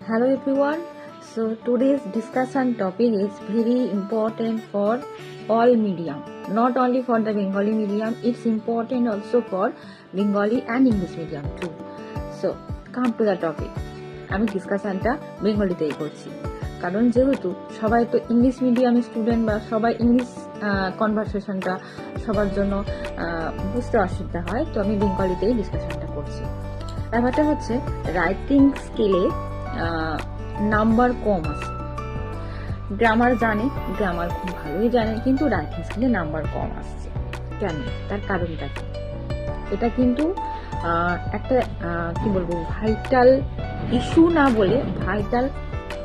Hello everyone. So today's discussion topic is very important for all medium, not only for the Bengali medium. It's important also for Bengali and English medium too. So come to the topic. আমি ডিসকাশনটা বেঙ্গলিতেই করছি, কারণ যেহেতু সবাই তো English মিডিয়ামের student বা সবাই English কনভারসেশনটা সবার জন্য বুঝতে অসুবিধা হয়, তো আমি বেঙ্গলিতেই ডিসকাশনটা করছি। ব্যাপারটা হচ্ছে রাইটিং স্কিলে নাম্বার কম আছে। গ্রামার জানে, গ্রামার খুব ভালোই জানে, কিন্তু রাইটিং স্কিলে নাম্বার কম আসছে কেন? তার কারণটা কি? এটা কিন্তু একটা কি বলবো, ভাইটাল ইস্যু না বলে ভাইটাল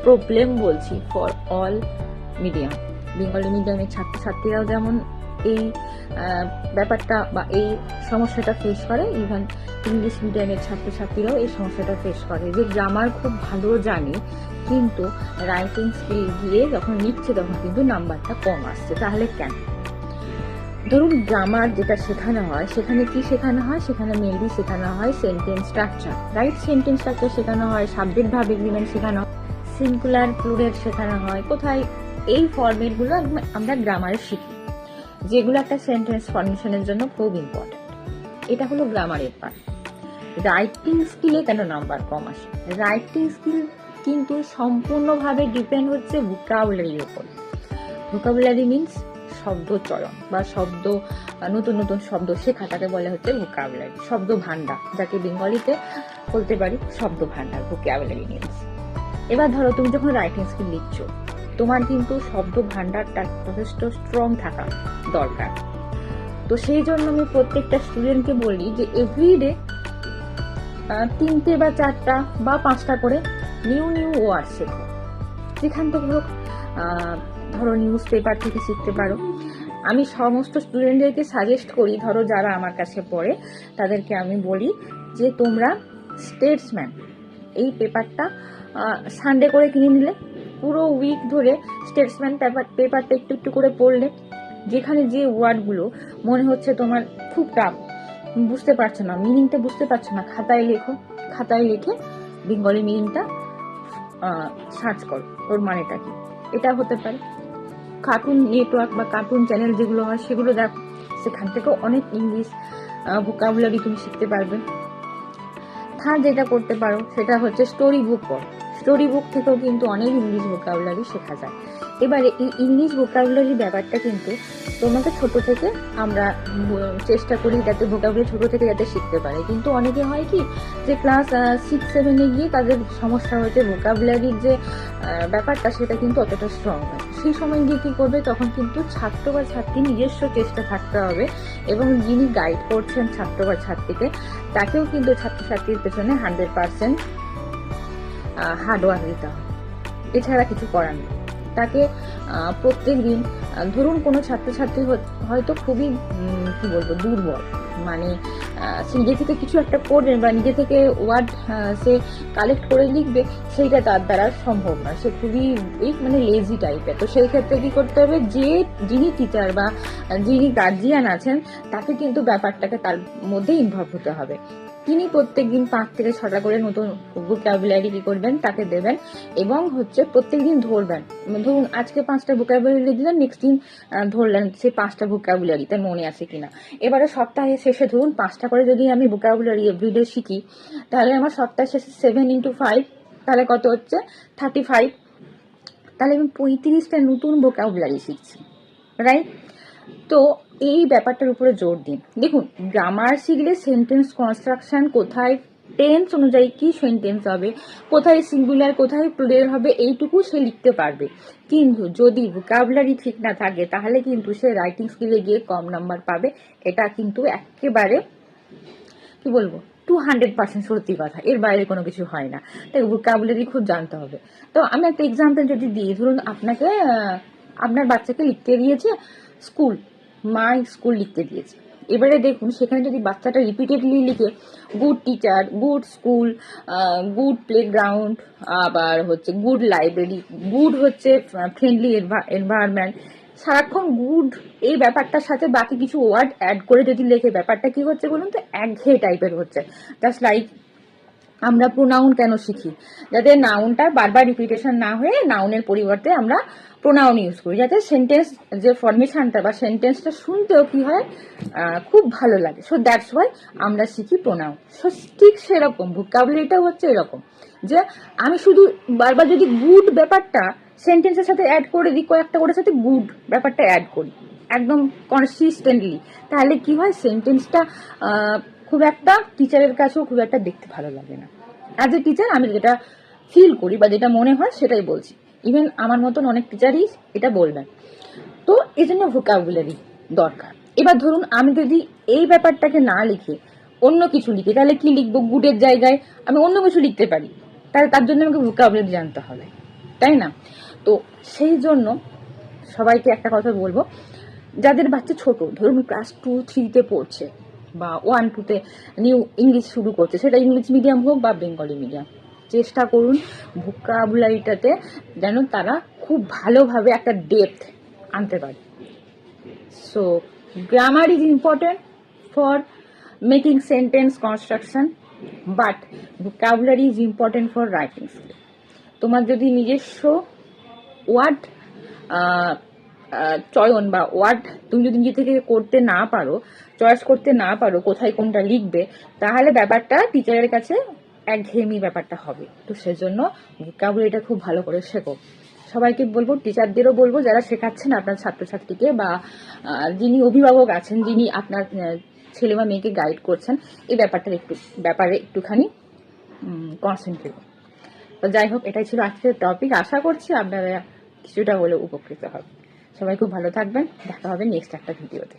প্রবলেম বলছি ফর অল মিডিয়াম। বেঙ্গলি মিডিয়ামের ছাত্রছাত্রীরাও যেমন এই ব্যাপারটা বা এই সমস্যাটা ফেস করে, ইভেন ইংলিশ মিডিয়ামের ছাত্রছাত্রীরাও এই সমস্যাটা ফেস করে, যে গ্রামার খুব ভালো জানে কিন্তু রাইটিং স্কিল গিয়ে যখন নিচ্ছে তখন কিন্তু নাম্বারটা কম আসছে। তাহলে কেন? ধরুন গ্রামার যেটা শেখানো হয় সেখানে কি শেখানো হয়? সেখানে মেনলি শেখানো হয় sentence structure, right? Sentence structure শেখানো হয়, সাবজেক্ট ভার্ব এগ্রিমেন্ট শেখানো হয়, সিঙ্গুলার প্লুরাল শেখানো হয়। কোথায় এই ফরম্যাটগুলো আমরা গ্রামারে শিখি, যেগুলো একটা সেন্টেন্স ফর্মেশনের জন্য খুব ইম্পর্টেন্ট। এটা হলো গ্রামারের পার্ট। রাইটিং স্কিলে কেন নাম্বার কম আসে? রাইটিং স্কিল কিন্তু সম্পূর্ণভাবে ডিপেন্ড হচ্ছে ভোকাবুলারির উপর। ভোকাবুলারি মিনস শব্দ চয়ন বা শব্দ, নতুন নতুন শব্দ শেখাটাকে বলে হচ্ছে ভোকাবুলারি, শব্দ ভান্ডার, যাকে বেঙ্গলিতে বলতে পারি শব্দ ভান্ডার, ভোকাবুলারি মিনস। এবার ধরো তুমি যখন রাইটিং স্কিল লিখছো, তোমার কিন্তু শব্দ ভান্ডারটা যথেষ্ট স্ট্রং থাকা দরকার। তো সেই জন্য আমি প্রত্যেকটা স্টুডেন্টকে বলি যে এভরিডে 3টে বা 4টা বা 5টা করে নিউ ওয়ার্ড শেখো। যেখান থেকে হোক, ধরো নিউজ পেপার থেকে শিখতে পারো। আমি সমস্ত স্টুডেন্টদেরকে সাজেস্ট করি, ধরো যারা আমার কাছে পড়ে তাদেরকে আমি বলি যে তোমরা স্টেটসম্যান এই পেপারটা সানডে করে কিনে নিলে, পুরো উইক ধরে স্টেটসম্যান পেপারটা একটু একটু করে পড়লে, যেখানে যে ওয়ার্ডগুলো মনে হচ্ছে তোমার খুব টাফ, বুঝতে পারছো না, মিনিংটা বুঝতে পারছো না, খাতায় লেখো, খাতায় লিখে বেঙ্গলি মিনিংটা সার্চ করো, ওর মানেটা কি। এটা হতে পারে কার্টুন নেটওয়ার্ক বা কার্টুন চ্যানেল যেগুলো হয় সেগুলো দেখো, সেখান থেকেও অনেক ইংলিশ ভোকাবুলারি তুমি শিখতে পারবে। থার্ড যেটা করতে পারো সেটা হচ্ছে স্টোরি বুক পড়ো। স্টোরি বুক থেকেও কিন্তু অনেক ইংলিশ ভোকাবুলারি শেখা যায়। এবারে এই ইংলিশ ভোকাবুলারি ব্যাপারটা কিন্তু তোমাকে ছোট থেকে আমরা চেষ্টা করি যাতে ভোকাবুলারি ছোট থেকে যাতে শিখতে পারে, কিন্তু অনেকে হয় কি যে ক্লাস 6-7-এ গিয়ে তাদের সমস্যা হয়েছে, ভোকাবুলারির যে ব্যাপারটা সেটা কিন্তু অতটা স্ট্রং হয়। সেই সময় গিয়ে কি করবে, তখন কিন্তু ছাত্র বা ছাত্রী নিজস্ব চেষ্টা থাকতে হবে, এবং যিনি গাইড করছেন ছাত্র বা ছাত্রীকে তাকেও কিন্তু ছাত্রছাত্রীর পেছনে 100% হার্ডওয়ার্ক দিতে হবে। এছাড়া কিছু করার নেই। তাকে প্রত্যেক দিন, ধরুন কোনো ছাত্রছাত্রী হয়তো খুবই কি বলবো দুর্বল, মানে সে নিজে থেকে কিছু একটা করবে বা নিজে থেকে ওয়ার্ড সে কালেক্ট করে লিখবে, সেইটা তার দ্বারা সম্ভব না, সে খুবই মানে লেজি টাইপের। তো সেই ক্ষেত্রে কি করতে হবে, যিনি টিচার বা যিনি গার্জিয়ান আছেন তাকে কিন্তু ব্যাপারটাকে তার মধ্যে ইনভলভ হতে হবে। তিনি প্রত্যেক দিন 5 থেকে 6টা করে নতুন ভোকাবুলারি কি করবেন, তাকে দেবেন, এবং হচ্ছে প্রত্যেকদিন ধরবেন। ধরুন আজকে 5টা ভোকাবুলারি দিলেন, নেক্সট দিন ধরলেন সেই 5টা ভোকাবুলারি তার মনে আছে কিনা। এবারে সপ্তাহের শেষে ধরুন 5টা করে যদি আমি ভোকাবুলারি এভরিডে শিখি, তাহলে আমার সপ্তাহের শেষে 7 × 5 তাহলে কত হচ্ছে 35। তাহলে আমি 35টা নতুন ভোকাবুলারি শিখছি, রাইট? তো এই ব্যাপারটার উপরে জোর দিন। দেখুন গ্রামার শিখলে সেন্টেন্স কনস্ট্রাকশন, কোথায় টেন্স অনুযায়ী কি সেন্টেন্স হবে, কোথায় সিঙ্গুলার কোথায় প্লুরাল হবে, এইটুকু সে লিখতে পারবে। কিন্তু যদি ভোকাবুলারি ঠিক না থাকে তাহলে কিন্তু সে রাইটিং স্কিলে গিয়ে কম নাম্বার পাবে। এটা কিন্তু একেবারে কি বলবো 200% সত্যি কথা, এর বাইরে কোনো কিছু হয় না। তাই ভোকাবুলারি খুব জানতে হবে। তো আমি একটা এক্সাম্পল যদি দিই, ধরুন আপনাকে আপনার বাচ্চাকে লিখতে দিয়েছে স্কুল, মাই স্কুল লিখতে দিয়েছে। এবারে দেখুন সেখানে যদি বাচ্চাটা রিপিটেডলি লিখে good teacher, good school, good playground, আবার হচ্ছে গুড লাইব্রেরি, গুড হচ্ছে ফ্রেন্ডলি এনভায়রনমেন্ট, সারাক্ষণ গুড এই ব্যাপারটার সাথে বাকি কিছু ওয়ার্ড অ্যাড করে যদি লেখে, ব্যাপারটা কি হচ্ছে বলুন তো, একঘেয়ে টাইপের হচ্ছে। জাস্ট লাইক আমরা প্রোনাউন কেন শিখি? যাতে নাউনটা বারবার রিপিটেশন না হয়ে নাউনের পরিবর্তে আমরা প্রোনাউন ইউজ করি, যাতে সেন্টেন্স যে ফরমেশনটা বা সেন্টেন্সটা শুনতেও কি হয়, খুব ভালো লাগে। সো দ্যাটস ওয়াই আমরা শিখি প্রোনাউন। সো ঠিক সেরকম ভোকাবুলারিটাও হচ্ছে এরকম, যে আমি শুধু বারবার যদি গুড ব্যাপারটা সেন্টেন্সের সাথে অ্যাড করে দিই, কয়েকটা করে সাথে গুড ব্যাপারটা অ্যাড করি একদম কনসিস্টেন্টলি, তাহলে কি হয়, সেন্টেন্সটা খুব একটা টিচারের কাছেও খুব একটা দেখতে ভালো লাগে না। অ্যাজ এ টিচার আমি যেটা ফিল করি বা যেটা মনে হয় সেটাই বলছি, ইভেন আমার মতন অনেক টিচারই এটা বলবেন। তো এই জন্য ভোকাবুলারি দরকার। এবার ধরুন আমি যদি এই ব্যাপারটাকে না লিখে অন্য কিছু লিখি, তাহলে কি লিখবো? গুডের জায়গায় আমি অন্য কিছু লিখতে পারি, তাহলে তার জন্য আমাকে ভোকাবুলারি জানতে হবে, তাই না? তো সেই জন্য সবাইকে একটা কথা বলবো, যাদের বাচ্চা ছোট, ধরুন ক্লাস 2-3-তে পড়ছে বা 1-2-তে নিউ ইংলিশ শুরু করছে, সেটা ইংলিশ মিডিয়াম হোক বা বেঙ্গলি মিডিয়াম, চেষ্টা করুন ভোকাবুলারিটাতে যেন তারা খুব ভালোভাবে একটা ডেপথ আনতে পারে। So grammar is important for making sentence construction, but vocabulary is important for writing skill. তোমার যদি নিজস্ব ওয়ার্ড চয়ন বা ওয়ার্ড তুমি যদি নিজে থেকে করতে না পারো, চয়েস করতে না পারো কোথায় কোনটা লিখবে, তাহলে ব্যাপারটা টিচারের কাছে একঘেয়েমি ব্যাপারটা হবে। তো সেজন্য ভোকাবুলারিটা খুব ভালো করে শেখো। সবাইকে বলবো, টিচারদেরও বলবো যারা শেখাচ্ছেন আপনার ছাত্রছাত্রীকে, বা যিনি অভিভাবক আছেন, যিনি আপনার ছেলে বা মেয়েকে গাইড করছেন, এই ব্যাপারে একটুখানি কনসেন্ট্রেট। তো যাই হোক, এটাই ছিল আজকের টপিক। আশা করছি আপনারা কিছুটা হলেও উপকৃত হবে। সবাই খুব ভালো থাকবেন, দেখা হবে নেক্সট একটা ভিডিওতে।